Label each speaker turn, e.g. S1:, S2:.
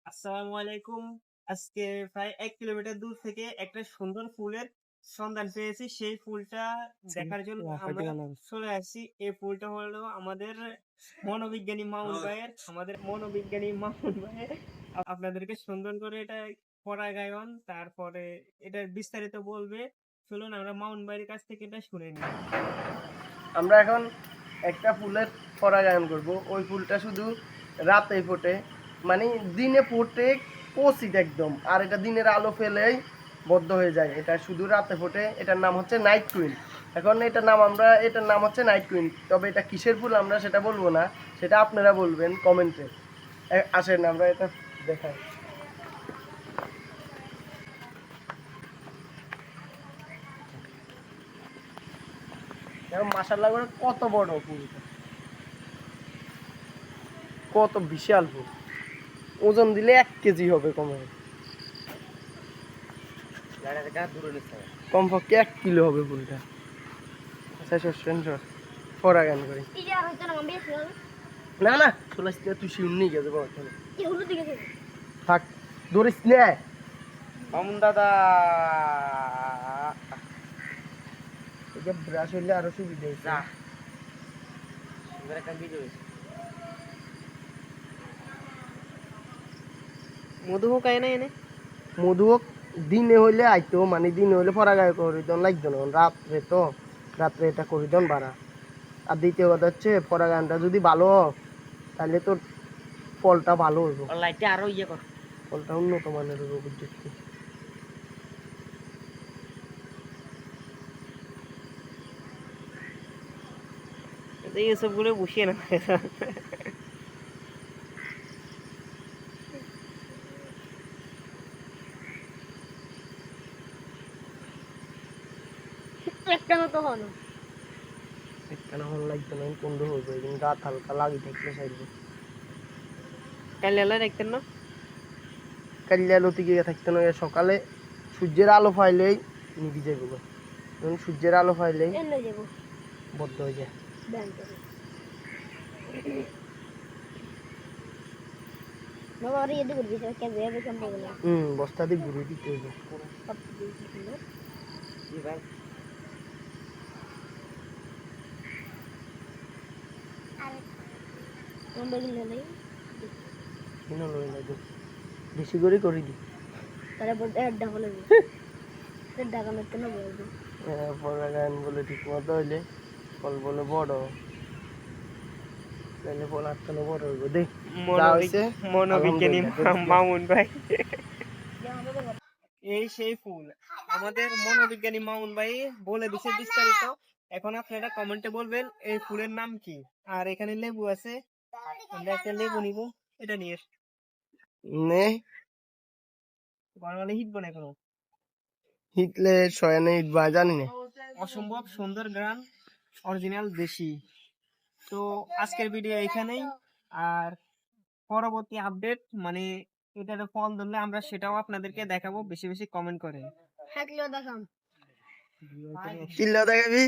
S1: আসসালামু আলাইকুম। আজকে প্রায় ১ কিলোমিটার দূর থেকে একটা সুন্দর ফুলের সন্ধান পেয়েছি। সেই ফুলটা দেখার জন্য আমরা চলে আসছি। এই ফুলটা হলো আমাদের মনোবিজ্ঞানী মামুন ভাইয়ের। আপনাদেরকে সুন্দর করে এটা পরাগায়ন, তারপরে এটার বিস্তারিত বলবে। চলুন আমরা মামুন ভাইয়ের কাছ থেকে এটা শুনে নিই।
S2: আমরা এখন একটা ফুলের পরাগায়ন করব। ওই ফুলটা শুধু রাতে ফোটে, মানে দিনে ফোটে কচিত একদম, আর এটা দিনের আলো ফেলেই বদ্ধ হয়ে যায়। এটা শুধু রাতে ফোটে। এটার নাম হচ্ছে নাইট কুইন। এখন এটার নাম হচ্ছে নাইট কুইন। তবে এটা কিসের ফুল আমরা সেটা বলবো না, সেটা আপনারা বলবেন কমেন্টে। আসেন আমরা এটা দেখাই। মাশাআল্লাহ করে কত বড় ফুলটা, কত বিশাল ফুল। ওজন দিলে 1 কেজি হবে কমে, কমপক্ষে 1 কিলো হবে ফুলটা। পরাগায়ন করি না না চলে আসতে তুই শিউন নিয়ে গেছে থাক, ধরিস নে মামুন দাদা। এটা ব্রাশ হইলে আরো সুবিধা হইছে।
S1: মধুমুখ আয় না এনে
S2: মধুক দিনে হইলে আইতো, মানে দিনে হইলে পরাগায় করি দন লাগতো না। রাত্রে এটা করি দন বাড়া। আর দ্বিতীয় কথা হচ্ছে পরাগায়নটা যদি ভালো হয়, তাহলে তোর ফলটা ভালো হইব।
S1: লাইটে আরো কর,
S2: ফলটা উন্নত মানের হইব বুঝছিস।
S1: এইসব গুলো বসিয়ে না।
S2: একখানা হল লাগতো না, কুন্ড হইব, কিন্তু রাত হালকা লাগি থাকলে সাইড।
S1: কাল দেখতেন না,
S2: কাল্লা লতি গিয়ে থাকতো না। সকালে সূর্যের আলো পাইলেই নিভি যাইব, যখন সূর্যের আলো পাইলেই বদ্ধ হয়ে যায়। বস্তা দিয়ে ঘুরে দিতে হইব। বেশি করে করি দি পরাগায়ন বলে ঠিক মতো হইলে ফল বলে বড়, তাহলে ফল আটকানো বড় হইব। দেখ
S1: মনোবিজ্ঞানী মামুন ভাই, এই সেই ফুল আমাদের মনোবিজ্ঞানী মামুন ভাই বলে দিছে বিস্তারিত। এখন আপনারা কমেন্টে বলবেন এই ফুলের নাম কি। আর এখানে লেবু আছে, আমরা একটা লেবু নিব। এটা নিয়ে
S2: নে
S1: গরমালে হিটবো না এখনো।
S2: হিটলে শয়নে হিটবা জানি না।
S1: অসম্ভব সুন্দর গ্রাম, অরিজিনাল দেশি। তো আজকের ভিডিও এখানেই। আর পরবর্তী আপডেট, মানে এটার ফল ধরলে আমরা সেটাও আপনাদেরকে দেখাবো। বেশি বেশি কমেন্ট করে
S2: কিলো দেখাবি।